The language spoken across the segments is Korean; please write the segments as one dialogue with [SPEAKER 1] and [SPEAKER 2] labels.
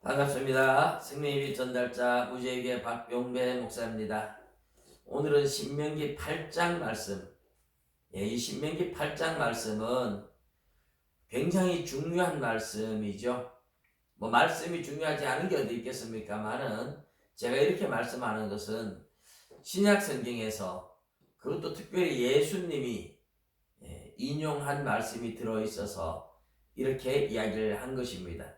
[SPEAKER 1] 반갑습니다. 승리의 전달자 무지에게 박용배 목사입니다. 오늘은 신명기 8장 말씀. 이 신명기 8장 말씀은 굉장히 중요한 말씀이죠. 말씀이 중요하지 않은 게 어디 있겠습니까만은 제가 이렇게 말씀하는 것은 신약 성경에서 그것도 특별히 예수님이 인용한 말씀이 들어있어서 이렇게 이야기를 한 것입니다.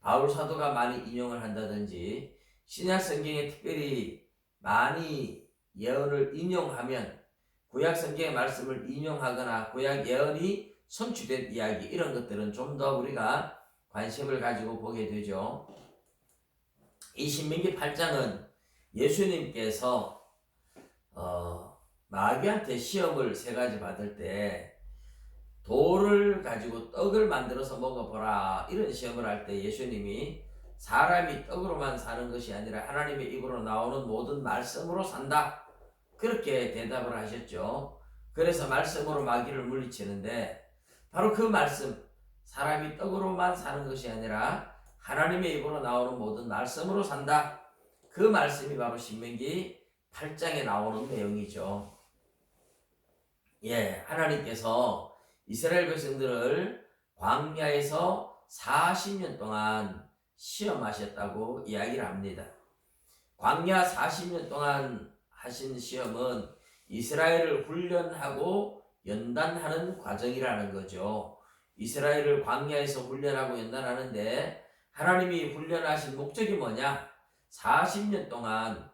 [SPEAKER 1] 바울 사도가 많이 인용을 한다든지 신약 성경에 특별히 많이 예언을 인용하면 구약 성경의 말씀을 인용하거나 구약 예언이 성취된 이야기, 이런 것들은 좀 더 우리가 관심을 가지고 보게 되죠. 이 신명기 8장은 예수님께서 마귀한테 시험을 3가지 받을 때 돌을 가지고 떡을 만들어서 먹어보라, 이런 시험을 할 때 예수님이 사람이 떡으로만 사는 것이 아니라 하나님의 입으로 나오는 모든 말씀으로 산다, 그렇게 대답을 하셨죠. 그래서 말씀으로 마귀를 물리치는데 바로 그 말씀, 사람이 떡으로만 사는 것이 아니라 하나님의 입으로 나오는 모든 말씀으로 산다, 그 말씀이 바로 신명기 8장에 나오는 내용이죠. 하나님께서 이스라엘 백성들을 광야에서 40년 동안 시험하셨다고 이야기를 합니다. 광야 40년 동안 하신 시험은 이스라엘을 훈련하고 연단하는 과정이라는 거죠. 이스라엘을 광야에서 훈련하고 연단하는데 하나님이 훈련하신 목적이 뭐냐? 40년 동안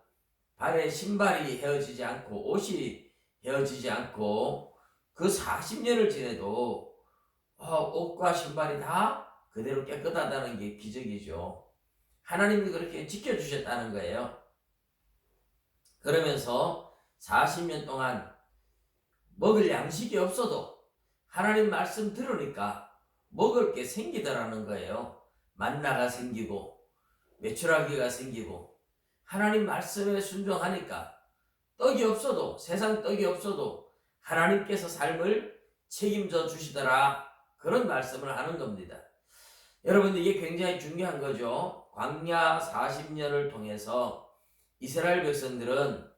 [SPEAKER 1] 발에 신발이 헤어지지 않고 옷이 헤어지지 않고 그 40년을 지내도 옷과 신발이 다 그대로 깨끗하다는 게 기적이죠. 하나님이 그렇게 지켜주셨다는 거예요. 그러면서 40년 동안 먹을 양식이 없어도 하나님 말씀 들으니까 먹을 게 생기더라는 거예요. 만나가 생기고 메추라기가 생기고 하나님 말씀에 순종하니까 떡이 없어도, 세상 떡이 없어도 하나님께서 삶을 책임져 주시더라, 그런 말씀을 하는 겁니다. 여러분, 이게 굉장히 중요한 거죠. 광야 40년을 통해서 이스라엘 백성들은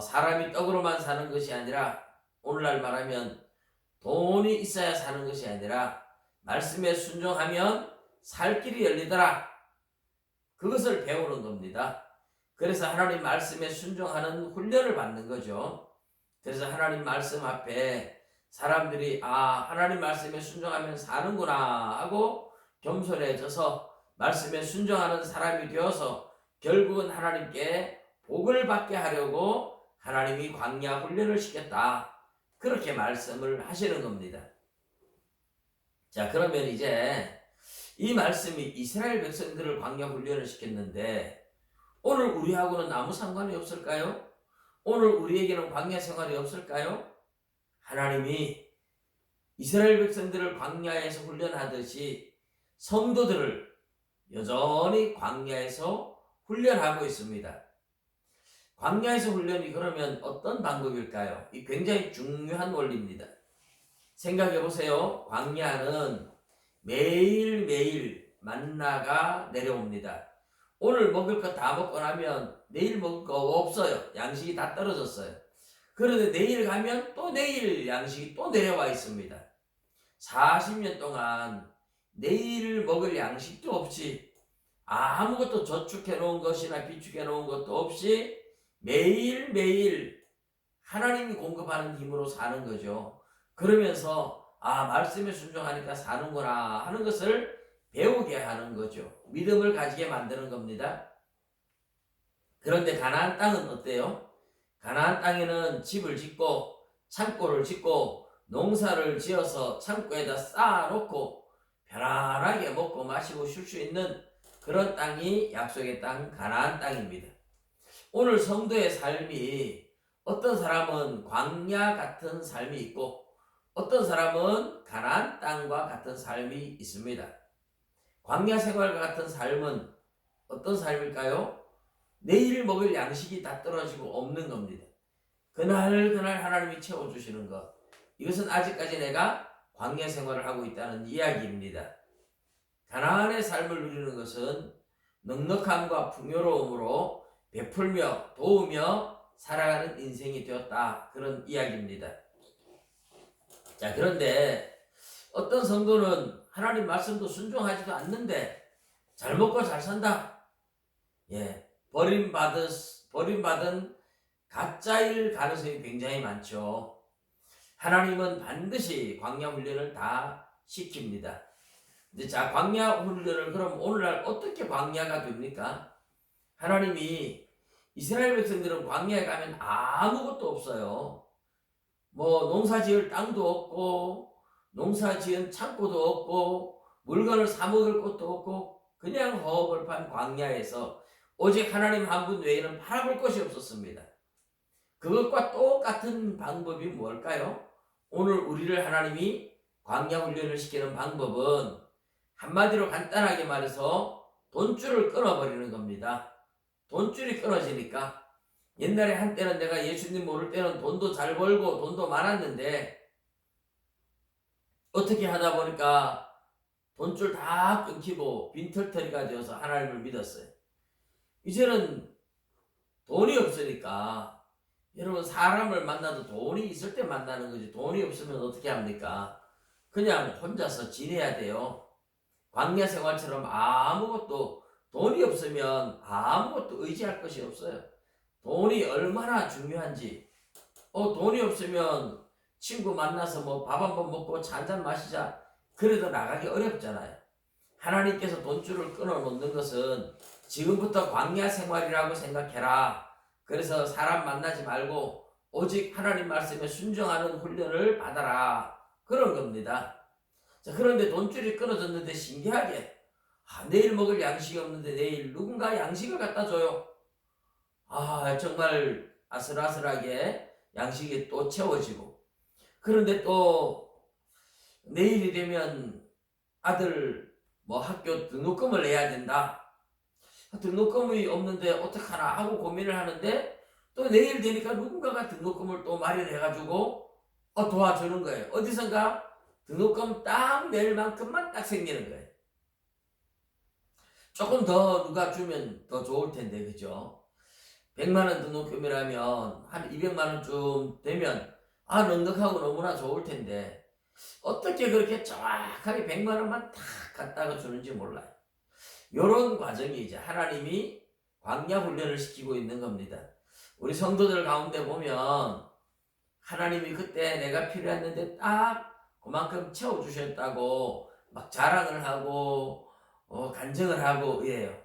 [SPEAKER 1] 사람이 떡으로만 사는 것이 아니라, 오늘날 말하면 돈이 있어야 사는 것이 아니라 말씀에 순종하면 살 길이 열리더라, 그것을 배우는 겁니다. 그래서 하나님 말씀에 순종하는 훈련을 받는 거죠. 그래서 하나님 말씀 앞에 사람들이 하나님 말씀에 순종하면 사는구나 하고 겸손해져서 말씀에 순종하는 사람이 되어서 결국은 하나님께 복을 받게 하려고 하나님이 광야 훈련을 시켰다, 그렇게 말씀을 하시는 겁니다. 자, 그러면 이제 이 말씀이 이스라엘 백성들을 광야 훈련을 시켰는데 오늘 우리하고는 아무 상관이 없을까요? 오늘 우리에게는 광야 생활이 없을까요? 하나님이 이스라엘 백성들을 광야에서 훈련하듯이 성도들을 여전히 광야에서 훈련하고 있습니다. 광야에서 훈련이 그러면 어떤 방법일까요? 이 굉장히 중요한 원리입니다. 생각해 보세요. 광야는 매일매일 만나가 내려옵니다. 오늘 먹을 거 다 먹고 나면 내일 먹을 거 없어요. 양식이 다 떨어졌어요. 그런데 내일 가면 또 내일 양식이 또 내려와 있습니다. 40년 동안 내일 먹을 양식도 없이, 아무것도 저축해 놓은 것이나 비축해 놓은 것도 없이 매일매일 하나님이 공급하는 힘으로 사는 거죠. 그러면서 말씀에 순종하니까 사는구나 하는 것을 배우게 하는 거죠. 믿음을 가지게 만드는 겁니다. 그런데 가나안 땅은 어때요? 가나안 땅에는 집을 짓고 창고를 짓고 농사를 지어서 창고에다 쌓아놓고 편안하게 먹고 마시고 쉴 수 있는 그런 땅이 약속의 땅 가나안 땅입니다. 오늘 성도의 삶이, 어떤 사람은 광야 같은 삶이 있고 어떤 사람은 가나안 땅과 같은 삶이 있습니다. 광야 생활과 같은 삶은 어떤 삶일까요? 내일 먹을 양식이 다 떨어지고 없는 겁니다. 그날 하나님이 채워주시는 것, 이것은 아직까지 내가 광야 생활을 하고 있다는 이야기입니다. 가나안의 삶을 누리는 것은 넉넉함과 풍요로움으로 베풀며 도우며 살아가는 인생이 되었다. 그런 이야기입니다. 자, 그런데 어떤 성도는 하나님 말씀도 순종하지도 않는데 잘 먹고 잘 산다. 예, 버림받은 가짜일 가능성이 굉장히 많죠. 하나님은 반드시 광야 훈련을 다 시킵니다. 근데 자, 광야 훈련을 그럼 오늘날 어떻게 광야가 됩니까? 하나님이 이스라엘 백성들은 광야에 가면 아무것도 없어요. 뭐 농사 지을 땅도 없고 농사 지은 창고도 없고 물건을 사 먹을 것도 없고 그냥 허허벌판 광야에서 오직 하나님 한 분 외에는 바라볼 것이 없었습니다. 그것과 똑같은 방법이 뭘까요? 오늘 우리를 하나님이 광야 훈련을 시키는 방법은 한마디로 간단하게 말해서 돈줄을 끊어버리는 겁니다. 돈줄이 끊어지니까 옛날에 한때는 내가 예수님 모를 때는 돈도 잘 벌고 돈도 많았는데 어떻게 하다 보니까 돈줄 다 끊기고 빈털터리가 되어서 하나님을 믿었어요. 이제는 돈이 없으니까 여러분 사람을 만나도 돈이 있을 때 만나는 거지 돈이 없으면 어떻게 합니까? 그냥 혼자서 지내야 돼요. 광야 생활처럼 아무것도 돈이 없으면 아무것도 의지할 것이 없어요. 돈이 얼마나 중요한지 돈이 없으면 친구 만나서 뭐 밥 한번 먹고 차 한잔 마시자 그래도 나가기 어렵잖아요. 하나님께서 돈줄을 끊어놓는 것은 지금부터 광야 생활이라고 생각해라. 그래서 사람 만나지 말고 오직 하나님 말씀에 순종하는 훈련을 받아라. 그런 겁니다. 자, 그런데 돈줄이 끊어졌는데 신기하게 내일 먹을 양식이 없는데 내일 누군가 양식을 갖다 줘요. 정말 아슬아슬하게 양식이 또 채워지고 그런데 또 내일이 되면 아들 뭐 학교 등록금을 내야 된다. 등록금이 없는데 어떡하나 하고 고민을 하는데 또 내일 되니까 누군가가 등록금을 또 마련해가지고 도와주는 거예요. 어디선가 등록금 딱 낼 만큼만 딱 생기는 거예요. 조금 더 누가 주면 더 좋을 텐데 그죠? 100만원 등록금이라면 한 200만원쯤 되면 넉넉하고 너무나 좋을 텐데 어떻게 그렇게 정확하게 100만원만 탁 갖다가 주는지 몰라요. 요런 과정이 이제 하나님이 광야 훈련을 시키고 있는 겁니다. 우리 성도들 가운데 보면 하나님이 그때 내가 필요했는데 딱 그만큼 채워주셨다고 막 자랑을 하고 간증을 하고 이래요.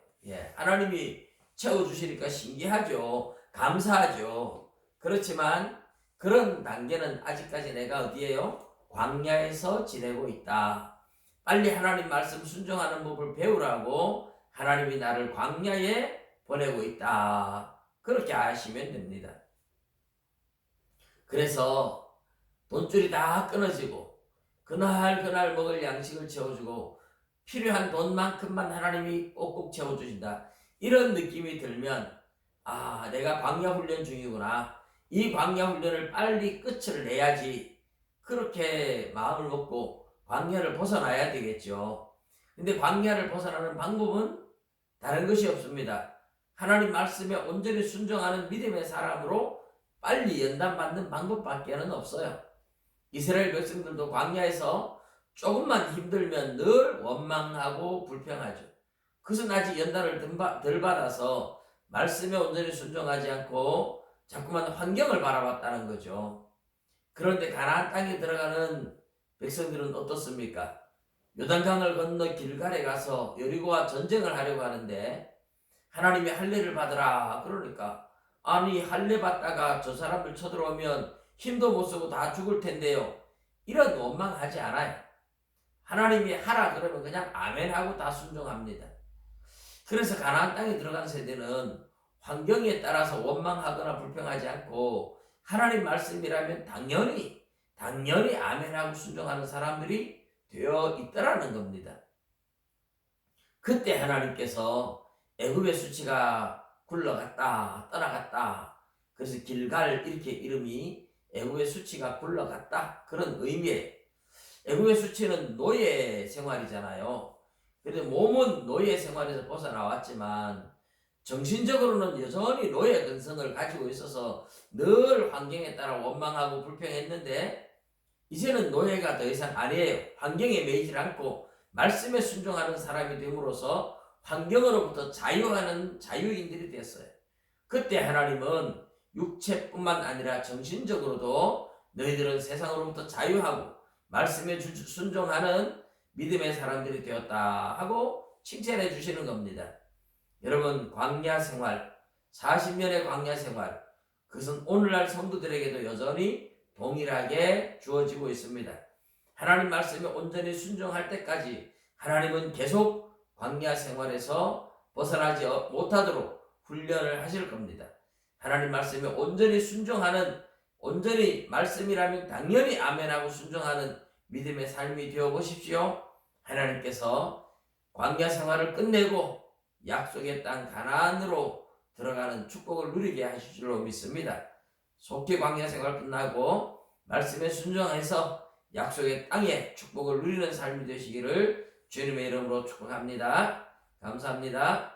[SPEAKER 1] 하나님이 채워주시니까 신기하죠. 감사하죠. 그렇지만 그런 단계는 아직까지 내가 어디에요? 광야에서 지내고 있다. 빨리 하나님 말씀 순종하는 법을 배우라고 하나님이 나를 광야에 보내고 있다. 그렇게 아시면 됩니다. 그래서 돈줄이 다 끊어지고 그날 먹을 양식을 채워주고 필요한 돈만큼만 하나님이 꼭꼭 채워주신다. 이런 느낌이 들면 내가 광야 훈련 중이구나. 이 광야 훈련을 빨리 끝을 내야지. 그렇게 마음을 먹고 광야를 벗어나야 되겠죠. 근데 광야를 벗어나는 방법은 다른 것이 없습니다. 하나님 말씀에 온전히 순종하는 믿음의 사람으로 빨리 연단받는 방법밖에는 없어요. 이스라엘 백성들도 광야에서 조금만 힘들면 늘 원망하고 불평하죠. 그것은 아직 연단을 덜 받아서 말씀에 온전히 순종하지 않고 자꾸만 환경을 바라봤다는 거죠. 그런데 가나안 땅에 들어가는 백성들은 어떻습니까? 요단강을 건너 길갈에 가서 여리고와 전쟁을 하려고 하는데 하나님이 할례를 받으라 그러니까 할례 받다가 저 사람들 쳐들어오면 힘도 못 쓰고 다 죽을 텐데요. 이런 원망하지 않아요. 하나님이 하라 그러면 그냥 아멘하고 다 순종합니다. 그래서 가나안 땅에 들어간 세대는 환경에 따라서 원망하거나 불평하지 않고 하나님 말씀이라면 당연히 아멘하고 순종하는 사람들이 되어 있더라는 겁니다. 그때 하나님께서 애굽의 수치가 굴러갔다 떠나갔다. 그래서 길갈 이렇게 이름이 애굽의 수치가 굴러갔다 그런 의미예요. 애굽의 수치는 노예 생활이잖아요. 그래도 몸은 노예 생활에서 벗어나왔지만 정신적으로는 여전히 노예 근성을 가지고 있어서 늘 환경에 따라 원망하고 불평했는데 이제는 노예가 더 이상 아니에요. 환경에 매이질 않고 말씀에 순종하는 사람이 됨으로써 환경으로부터 자유하는 자유인들이 됐어요. 그때 하나님은 육체뿐만 아니라 정신적으로도 너희들은 세상으로부터 자유하고 말씀에 순종하는 믿음의 사람들이 되었다 하고 칭찬해 주시는 겁니다. 여러분, 광야 생활, 40년의 광야 생활, 그것은 오늘날 성도들에게도 여전히 동일하게 주어지고 있습니다. 하나님 말씀에 온전히 순종할 때까지 하나님은 계속 광야 생활에서 벗어나지 못하도록 훈련을 하실 겁니다. 하나님 말씀에 온전히 순종하는, 온전히 말씀이라면 당연히 아멘하고 순종하는 믿음의 삶이 되어 보십시오. 하나님께서 광야 생활을 끝내고 약속의 땅 가나안으로 들어가는 축복을 누리게 하실 줄로 믿습니다. 속히 광야 생활 끝나고 말씀에 순종해서 약속의 땅에 축복을 누리는 삶이 되시기를 주님의 이름으로 축복합니다. 감사합니다.